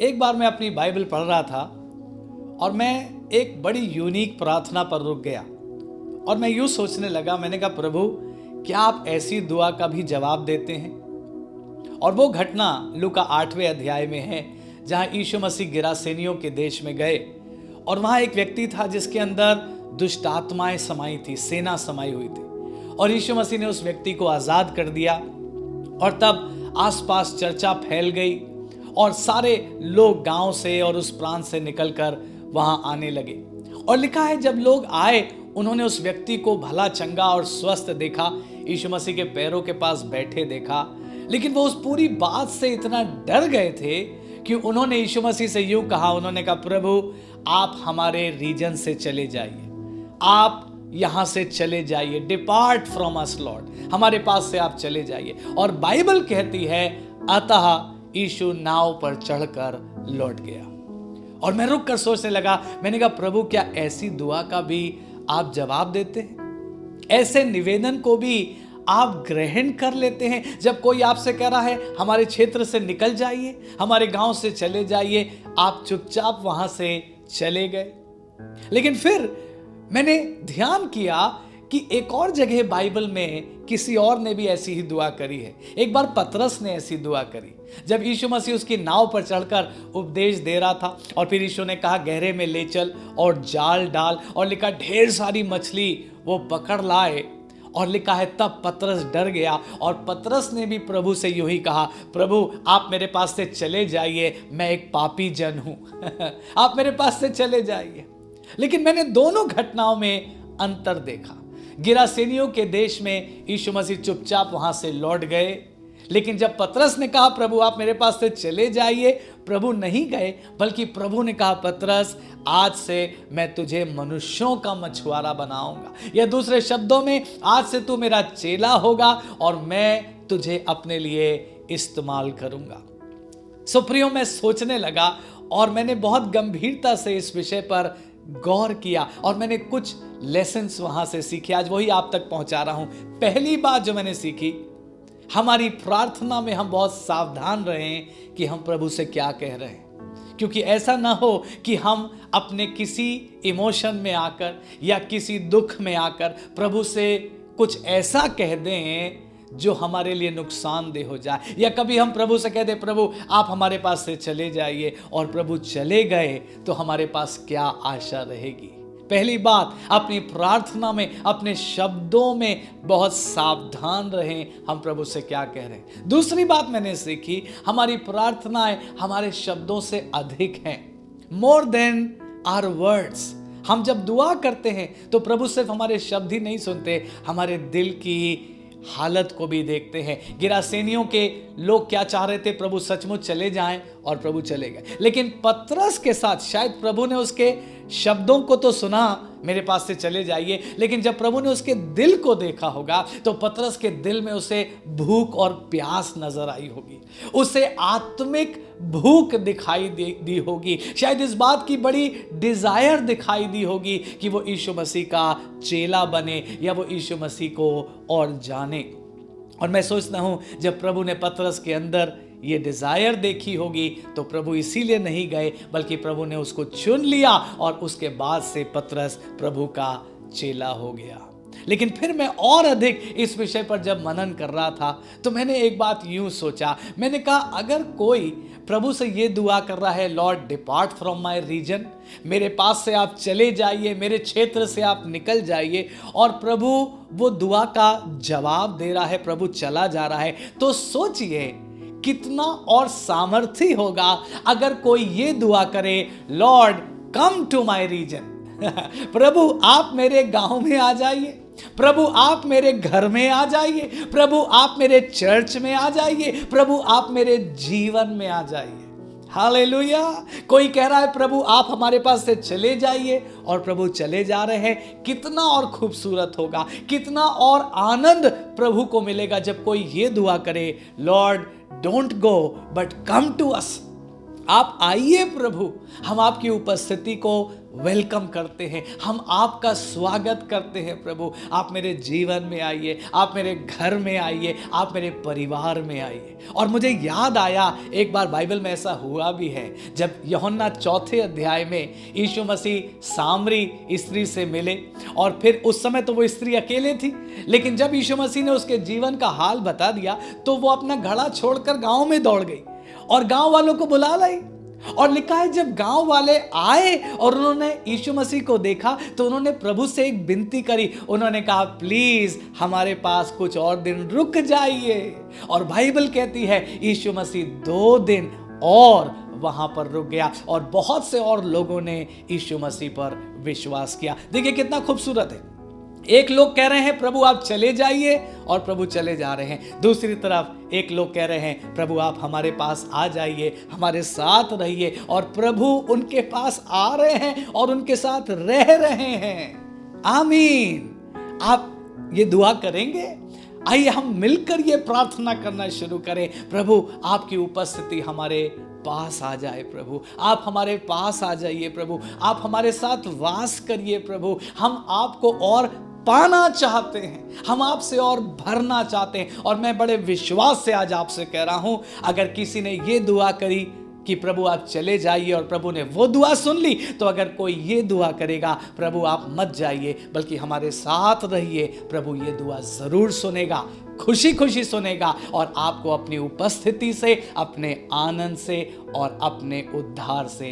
एक बार मैं अपनी बाइबल पढ़ रहा था और मैं एक बड़ी यूनिक प्रार्थना पर रुक गया और मैं यूं सोचने लगा। मैंने कहा, प्रभु क्या आप ऐसी दुआ का भी जवाब देते हैं? और वो घटना लूका 8वें अध्याय में है, जहां यीशु मसीह गिरासेनियों के देश में गए और वहां एक व्यक्ति था जिसके अंदर दुष्ट आत्माएं समाई थी, सेना समाई हुई थी, और यीशु मसीह ने उस व्यक्ति को आजाद कर दिया। और तब आसपास चर्चा फैल गई और सारे लोग गांव से और उस प्रांत से निकलकर वहां आने लगे। और लिखा है, जब लोग आए उन्होंने उस व्यक्ति को भला चंगा और स्वस्थ देखा, यीशु मसीह के पैरों के पास बैठे देखा, लेकिन वो उस पूरी बात से इतना डर गए थे कि उन्होंने यीशु मसीह से यूं कहा, उन्होंने कहा, प्रभु आप हमारे रीजन से चले जाइए, आप यहां से चले जाइए, डिपार्ट फ्रॉम अस लॉर्ड, हमारे पास से आप चले जाइए। और बाइबल कहती है, अतः यीशु नाव पर चढ़कर लौट गया। और मैं रुक कर सोचने लगा, मैंने कहा, प्रभु क्या ऐसी दुआ का भी आप जवाब देते हैं? ऐसे निवेदन को भी आप ग्रहण कर लेते हैं? जब कोई आपसे कह रहा है हमारे क्षेत्र से निकल जाइए, हमारे गांव से चले जाइए, आप चुपचाप वहां से चले गए। लेकिन फिर मैंने ध्यान किया कि एक और जगह बाइबल में किसी और ने भी ऐसी ही दुआ करी है। एक बार पतरस ने ऐसी दुआ करी, जब यीशु मसीह उसकी नाव पर चढ़कर उपदेश दे रहा था और फिर यीशु ने कहा, गहरे में ले चल और जाल डाल, और लिखा ढेर सारी मछली वो पकड़ लाए। और लिखा है, तब पतरस डर गया और पतरस ने भी प्रभु से यूं ही कहा, प्रभु आप मेरे पास से चले जाइए, मैं एक पापी जन हूं आप मेरे पास से चले जाइए। लेकिन मैंने दोनों घटनाओं में अंतर देखा। गिरासेनियों के देश में यीशु मसीह चुपचाप वहां से लौट गए, लेकिन जब पतरस ने कहा, प्रभु आप मेरे पास से चले जाइए, प्रभु नहीं गए, बल्कि प्रभु ने कहा, पतरस आज से मैं तुझे मनुष्यों का मछुआरा बनाऊंगा, या दूसरे शब्दों में, आज से तू मेरा चेला होगा और मैं तुझे अपने लिए इस्तेमाल करूंगा। सो प्रियो, मैं सोचने लगा और मैंने बहुत गंभीरता से इस विषय पर गौर किया और मैंने कुछ लेसन्स वहां से सीखे, आज वही आप तक पहुंचा रहा हूं। पहली बात जो मैंने सीखी, हमारी प्रार्थना में हम बहुत सावधान रहें कि हम प्रभु से क्या कह रहे हैं, क्योंकि ऐसा ना हो कि हम अपने किसी इमोशन में आकर या किसी दुख में आकर प्रभु से कुछ ऐसा कह दें जो हमारे लिए नुकसानदेह हो जाए, या कभी हम प्रभु से कह दें, प्रभु आप हमारे पास से चले जाइए, और प्रभु चले गए तो हमारे पास क्या आशा रहेगी। पहली बात, अपनी प्रार्थना में, अपने शब्दों में बहुत सावधान रहें हम प्रभु से क्या कह रहे हैं। दूसरी बात मैंने सीखी, हमारी प्रार्थनाएं हमारे शब्दों से अधिक हैं, मोर देन आवर वर्ड्स। हम जब दुआ करते हैं तो प्रभु सिर्फ हमारे शब्द ही नहीं सुनते, हमारे दिल की हालत को भी देखते हैं। गिरासेनियों के लोग क्या चाह रहे थे, प्रभु सचमुच चले जाएं, और प्रभु चले गए। लेकिन पतरस के साथ शायद प्रभु ने उसके शब्दों को तो सुना, मेरे पास से चले जाइए, लेकिन जब प्रभु ने उसके दिल को देखा होगा तो पतरस के दिल में उसे भूख और प्यास नजर आई होगी, उसे आत्मिक भूख दिखाई दी होगी, शायद इस बात की बड़ी डिजायर दिखाई दी होगी कि वो यीशु मसीह का चेला बने या वो यीशु मसीह को और जाने। और मैं सोचता हूं, जब प्रभु ने पतरस के अंदर ये डिजायर देखी होगी तो प्रभु इसीलिए नहीं गए, बल्कि प्रभु ने उसको चुन लिया और उसके बाद से पतरस प्रभु का चेला हो गया। लेकिन फिर मैं और अधिक इस विषय पर जब मनन कर रहा था तो मैंने एक बात यूं सोचा, मैंने कहा, अगर कोई प्रभु से ये दुआ कर रहा है, lord depart from my region, मेरे पास से आप चले जाइए, मेरे क्षेत्र से आप निकल जाइए, और प्रभु वो दुआ का जवाब दे रहा है, प्रभु चला जा रहा है, तो सोचिए कितना और सामर्थ्य होगा अगर कोई ये दुआ करे, lord come to my region प्रभु आप मेरे गांव में आ जाइए, प्रभु आप मेरे घर में आ जाइए, प्रभु आप मेरे चर्च में आ जाइए, प्रभु आप मेरे जीवन में आ जाइए। हालेलुया। कोई कह रहा है, प्रभु आप हमारे पास से चले जाइए, और प्रभु चले जा रहे हैं। कितना और खूबसूरत होगा, कितना और आनंद प्रभु को मिलेगा जब कोई ये दुआ करे, lord don't go but come to us, आप आइए प्रभु, हम आपकी उपस्थिति को वेलकम करते हैं, हम आपका स्वागत करते हैं। प्रभु आप मेरे जीवन में आइए, आप मेरे घर में आइए, आप मेरे परिवार में आइए। और मुझे याद आया एक बार बाइबल में ऐसा हुआ भी है, जब यूहन्ना 4 अध्याय में यीशु मसीह सामरी स्त्री से मिले, और फिर उस समय तो वो स्त्री अकेले थी, लेकिन जब यीशु मसीह ने उसके जीवन का हाल बता दिया तो वो अपना घड़ा छोड़कर गांव में दौड़ गई और गांव वालों को बुला लाई। और लिखा है जब गांव वाले आए और उन्होंने यीशु मसीह को देखा तो उन्होंने प्रभु से एक विनती करी। उन्होंने कहा प्लीज हमारे पास कुछ और दिन रुक जाइए। और बाइबल कहती है यीशु मसीह 2 दिन और वहां पर रुक गया और बहुत से और लोगों ने यीशु मसीह पर विश्वास किया। देखिए कितना खूबसूरत है। एक लोग कह रहे हैं प्रभु आप चले जाइए और प्रभु चले जा रहे हैं। दूसरी तरफ एक लोग कह रहे हैं प्रभु आप हमारे पास आ जाइए, हमारे साथ रहिए, और प्रभु उनके पास आ रहे हैं और उनके साथ रह रहे हैं। आमीन। आप ये दुआ करेंगे? आइए हम मिलकर ये प्रार्थना करना शुरू करें, प्रभु आपकी उपस्थिति हमारे पास आ जाए। प्रभु आप हमारे पास आ जाइए, प्रभु आप हमारे साथ वास करिए। प्रभु हम आपको और पाना चाहते हैं, हम आपसे और भरना चाहते हैं। और मैं बड़े विश्वास से आज आपसे कह रहा हूं, अगर किसी ने ये दुआ करी कि प्रभु आप चले जाइए और प्रभु ने वो दुआ सुन ली, तो अगर कोई ये दुआ करेगा प्रभु आप मत जाइए बल्कि हमारे साथ रहिए, प्रभु ये दुआ जरूर सुनेगा, खुशी खुशी सुनेगा और आपको अपनी उपस्थिति से, अपने आनंद से और अपने उद्धार से